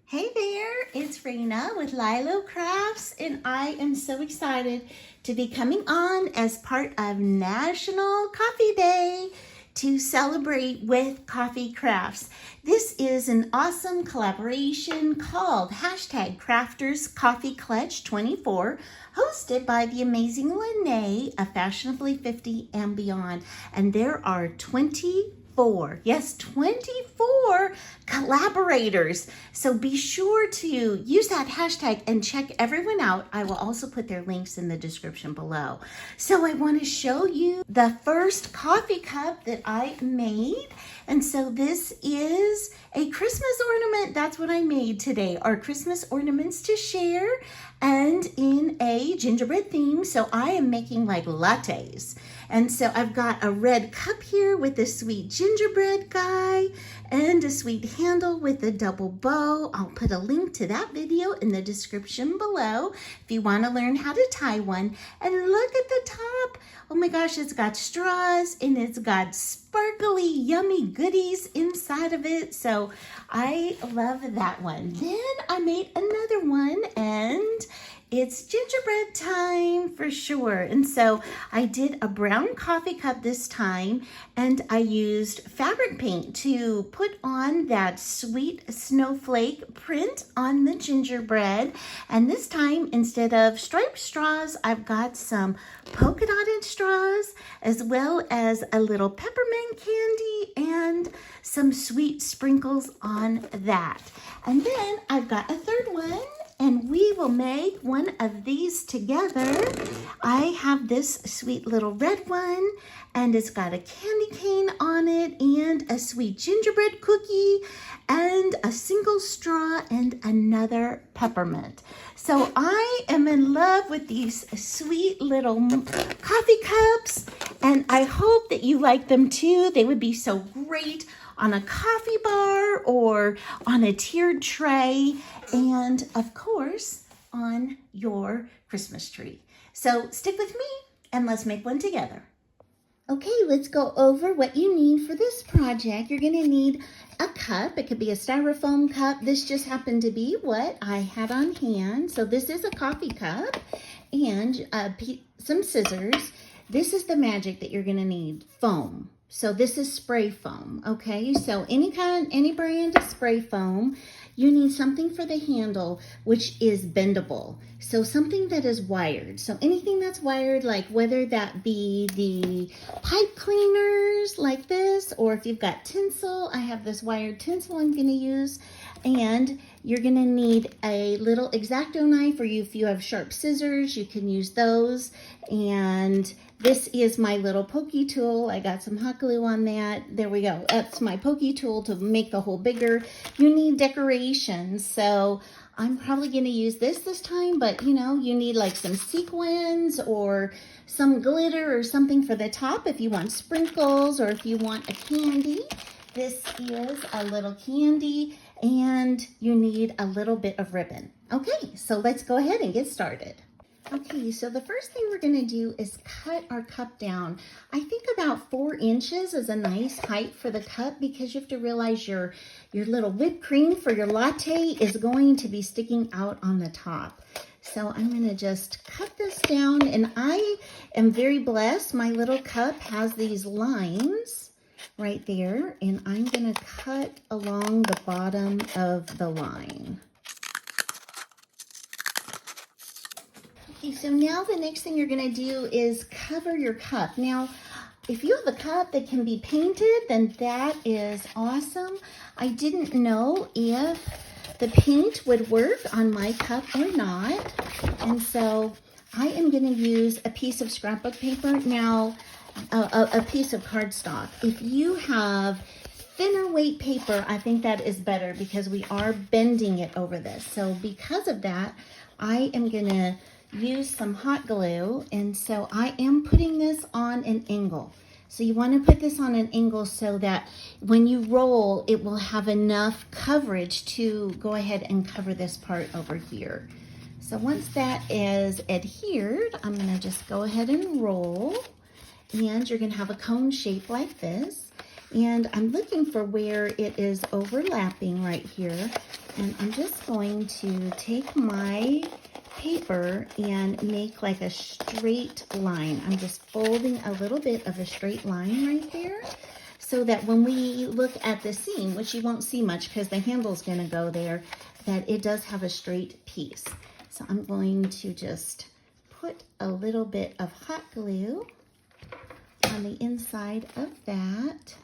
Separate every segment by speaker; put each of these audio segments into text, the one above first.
Speaker 1: Hey there, it's Raina with Lylo Crafts, and I am so excited to be coming on as part of National Coffee Day to celebrate with coffee crafts. This is an awesome collaboration called #CraftersCoffeeClutch24, hosted by the amazing Lene of Fashionably 50 and Beyond. And there are 24 collaborators. So be sure to use that hashtag and check everyone out. I will also put their links in the description below. So I want to show you the first coffee cup that I made. And so this is a Christmas ornament. That's what I made today, our Christmas ornaments to share and in a gingerbread theme. So I am making like lattes. And so I've got a red cup here with a sweet gingerbread guy and a sweet handle with a double bow. I'll put a link to that video in the description below if you want to learn how to tie one. And look at the top. Oh my gosh, it's got straws and it's got sparkly, yummy goodies inside of it. So I love that one. Then I made another one and it's gingerbread time for sure. And so I did a brown coffee cup this time, and I used fabric paint to put on that sweet snowflake print on the gingerbread. And this time, instead of striped straws, I've got some polka dotted straws, as well as a little peppermint candy and some sweet sprinkles on that. And then I've got a third one, and we will make one of these together. I have this sweet little red one, and it's got a candy cane on it and a sweet gingerbread cookie and a single straw and another peppermint. So I am in love with these sweet little coffee cups, and I hope that you like them too. They would be so great on a coffee bar or on a tiered tray, and of course on your Christmas tree. So stick with me and let's make one together. Okay, let's go over what you need for this project. You're gonna need a cup. It could be a styrofoam cup. This just happened to be what I had on hand. So this is a coffee cup, and some scissors. This is the magic that you're gonna need, foam. So this is spray foam, okay? So any brand of spray foam. You need something for the handle, which is bendable. So something that is wired. So anything that's wired, like whether that be the pipe cleaners like this, or if you've got tinsel, I have this wired tinsel I'm gonna use. And you're gonna need a little X-Acto knife, or if you have sharp scissors, you can use those. And this is my little pokey tool. I got some hot glue on that. There we go. That's my pokey tool to make the hole bigger. You need decorations, so I'm probably going to use this time, but you know, you need like some sequins or some glitter or something for the top if you want sprinkles, or if you want a candy. This is a little candy, and you need a little bit of ribbon. Okay, so let's go ahead and get started. Okay, so the first thing we're going to do is cut our cup down. I think about 4 inches is a nice height for the cup, because you have to realize your little whipped cream for your latte is going to be sticking out on the top. So I'm going to just cut this down, and I am very blessed. My little cup has these lines right there, and I'm going to cut along the bottom of the line. Okay, so now the next thing you're going to do is cover your cup. Now, if you have a cup that can be painted, then that is awesome. I didn't know if the paint would work on my cup or not. And so I am going to use a piece of scrapbook paper. Now, a piece of cardstock. If you have thinner weight paper, I think that is better, because we are bending it over this. So because of that, I am going to use some hot glue, and so I am putting this on an angle. So you want to put this on an angle so that when you roll, it will have enough coverage to go ahead and cover this part over here. So once that is adhered, I'm going to just go ahead and roll, and you're going to have a cone shape like this. And I'm looking for where it is overlapping right here. And I'm just going to take my paper and make like a straight line. I'm just folding a little bit of a straight line right there, so that when we look at the seam, which you won't see much because the handle's going to go there, that it does have a straight piece. So I'm going to just put a little bit of hot glue on the inside of that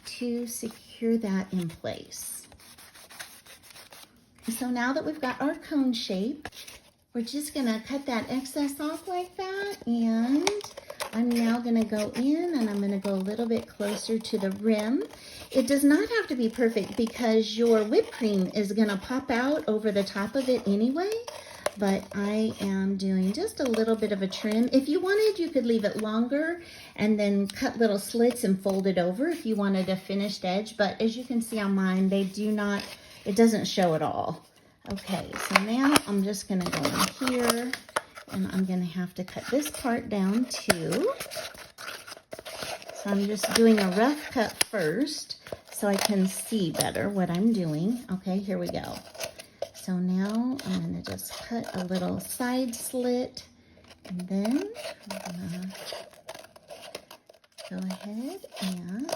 Speaker 1: to secure that in place. So now that we've got our cone shape, we're just gonna cut that excess off like that, and I'm now gonna go in and I'm gonna go a little bit closer to the rim. It does not have to be perfect because your whipped cream is gonna pop out over the top of it anyway, but I am doing just a little bit of a trim. If you wanted, you could leave it longer and then cut little slits and fold it over if you wanted a finished edge, but as you can see on mine, they do not, it doesn't show at all. Okay, so now I'm just gonna go in here and I'm gonna have to cut this part down too. So I'm just doing a rough cut first so I can see better what I'm doing. Okay, here we go. So now I'm gonna just cut a little side slit, and then I'm gonna go ahead and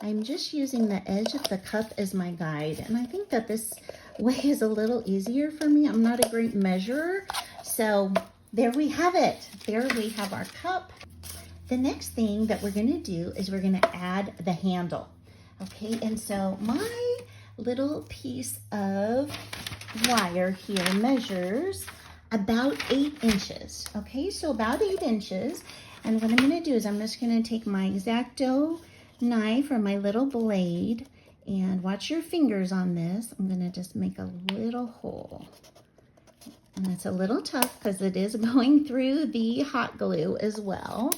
Speaker 1: I'm just using the edge of the cup as my guide, and I think that this way is a little easier for me. I'm not a great measurer, so there we have it. There we have our cup. The next thing that we're gonna do is we're gonna add the handle. Okay, and so my little piece of wire here measures about 8 inches. Okay, so about 8 inches. And what I'm gonna do is I'm just gonna take my X-Acto knife or my little blade, and watch your fingers on this. I'm gonna just make a little hole. And it's a little tough because it is going through the hot glue as well.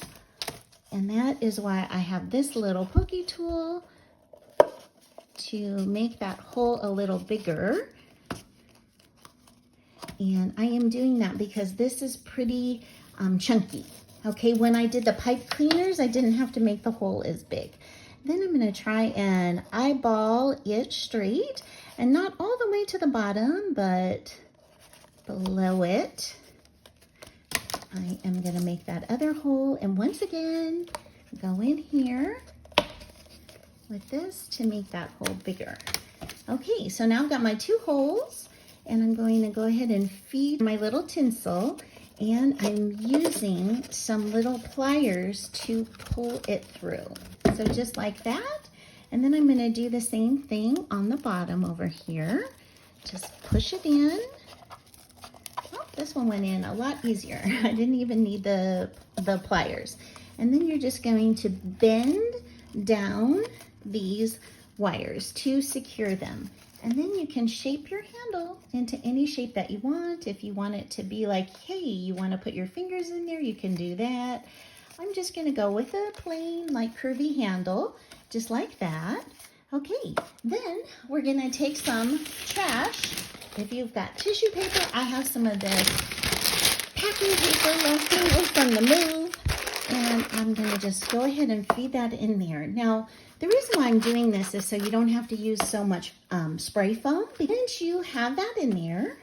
Speaker 1: And that is why I have this little pokey tool to make that hole a little bigger. And I am doing that because this is pretty chunky. Okay, when I did the pipe cleaners, I didn't have to make the hole as big. Then I'm gonna try and eyeball it straight, and not all the way to the bottom, but below it. I am gonna make that other hole, and once again, go in here with this to make that hole bigger. Okay, so now I've got my 2 holes, and I'm going to go ahead and feed my little tinsel, and I'm using some little pliers to pull it through. So just like that, and then I'm gonna do the same thing on the bottom over here. Just push it in. Oh, this one went in a lot easier. I didn't even need the pliers. And then you're just going to bend down these wires to secure them. And then you can shape your handle into any shape that you want. If you want it to be like, hey, you want to put your fingers in there, you can do that. I'm just going to go with a plain, like curvy handle, just like that. Okay, then we're going to take some trash. If you've got tissue paper, I have some of this packing paper left over from the move. And I'm going to just go ahead and feed that in there. Now, the reason why I'm doing this is so you don't have to use so much spray foam. Once you have that in there,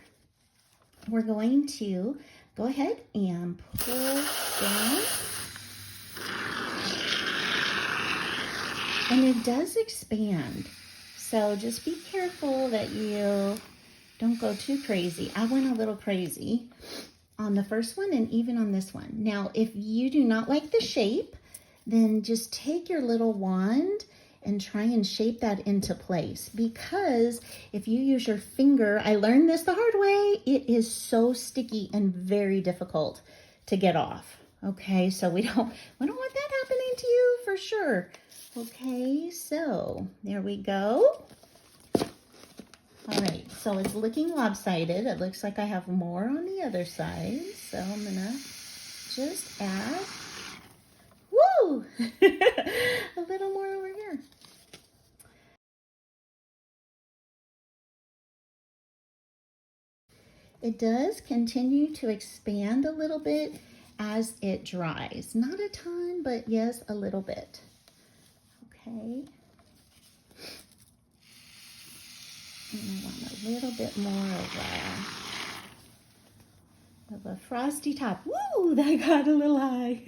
Speaker 1: we're going to go ahead and pull down. And it does expand. So just be careful that you don't go too crazy. I went a little crazy on the first one and even on this one. Now, if you do not like the shape, then just take your little wand and try and shape that into place, because if you use your finger, I learned this the hard way, it is so sticky and very difficult to get off. Okay, so we don't want that happening to you for sure. Okay, so there we go. All right, so it's looking lopsided. It looks like I have more on the other side. So I'm gonna just add, woo, a little more over here. It does continue to expand a little bit as it dries. Not a ton, but yes, a little bit. Okay. And I want a little bit more of a frosty top. Woo, that got a little high.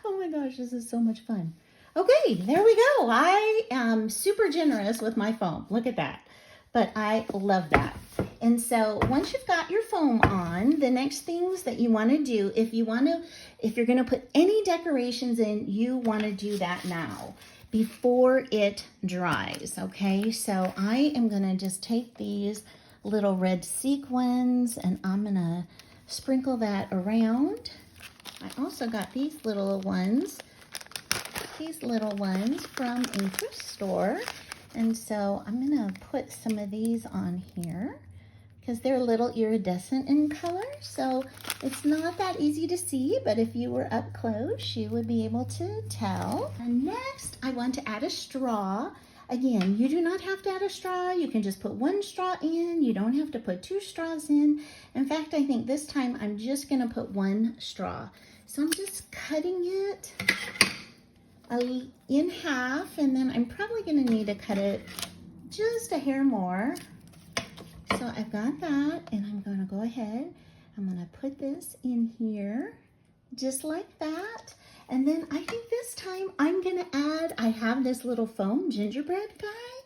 Speaker 1: Oh my gosh, this is so much fun. Okay, there we go. I am super generous with my foam. Look at that. But I love that. And so once you've got your foam on, the next things that you want to do, if you're going to put any decorations in, you want to do that now before it dries. Okay, so I am going to just take these little red sequins and I'm going to sprinkle that around. I also got these little ones from a thrift store. And so I'm going to put some of these on here because they're a little iridescent in color. So it's not that easy to see, but if you were up close, you would be able to tell. And next, I want to add a straw. Again, you do not have to add a straw. You can just put one straw in. You don't have to put 2 straws in. In fact, I think this time I'm just going to put 1 straw. So I'm just cutting it in half, and then I'm probably going to need to cut it just a hair more. So I've got that, and I'm going to go ahead. I'm going to put this in here just like that. And then I think this time I'm going to add, I have this little foam gingerbread guy,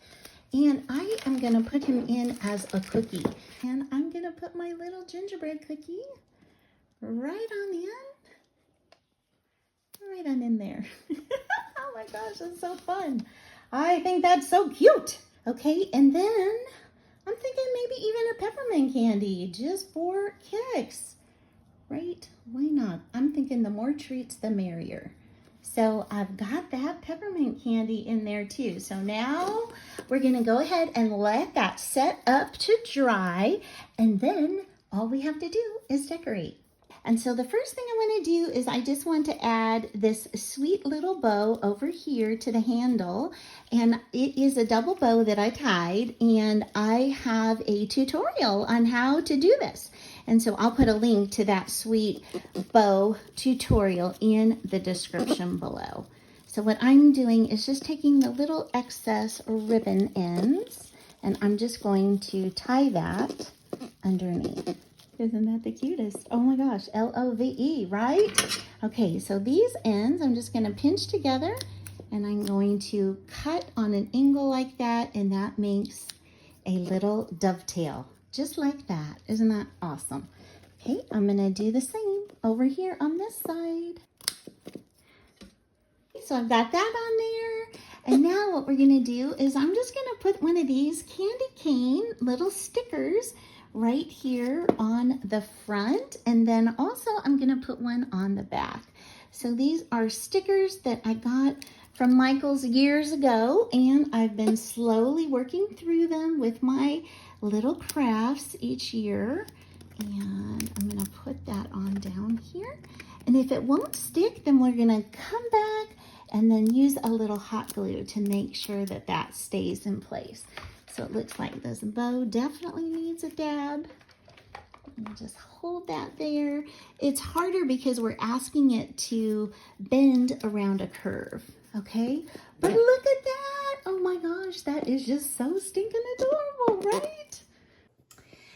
Speaker 1: and I am going to put him in as a cookie. And I'm going to put my little gingerbread cookie right on in. Right on in there. Oh my gosh, that's so fun. I think that's so cute. Okay, and then I'm thinking maybe even a peppermint candy just for kicks. Right? Why not? I'm thinking the more treats, the merrier. So I've got that peppermint candy in there too. So now we're going to go ahead and let that set up to dry. And then all we have to do is decorate. And so the first thing I want to do is I just want to add this sweet little bow over here to the handle. And it is a double bow that I tied, and I have a tutorial on how to do this. And so I'll put a link to that sweet bow tutorial in the description below. So what I'm doing is just taking the little excess ribbon ends, and I'm just going to tie that underneath. Isn't that the cutest? Oh my gosh, L-O-V-E, right? Okay, so these ends I'm just going to pinch together, and I'm going to cut on an angle like that, and that makes a little dovetail, just like that. Isn't that awesome? Okay, I'm going to do the same over here on this side. So I've got that on there, and now what we're going to do is I'm just going to put one of these candy cane little stickers right here on the front, and then also I'm going to put one on the back. So these are stickers that I got from Michael's years ago, and I've been slowly working through them with my little crafts each year. And I'm going to put that on down here, and if it won't stick, then we're going to come back and then use a little hot glue to make sure that that stays in place. So it looks like this bow definitely needs a dab. And just hold that there. It's harder because we're asking it to bend around a curve, okay? But look at that. Oh my gosh, that is just so stinking adorable, right?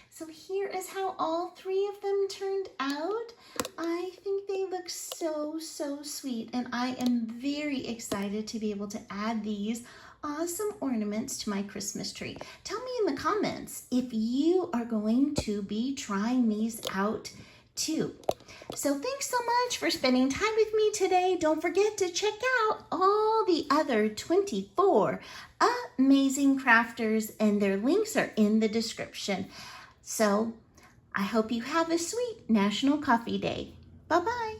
Speaker 1: So here is how all 3 of them turned out. I think they look so, so sweet, and I am very excited to be able to add these awesome ornaments to my Christmas tree. Tell me in the comments if you are going to be trying these out too. So thanks so much for spending time with me today. Don't forget to check out all the other 24 amazing crafters, and their links are in the description. So I hope you have a sweet National Coffee Day. Bye-bye.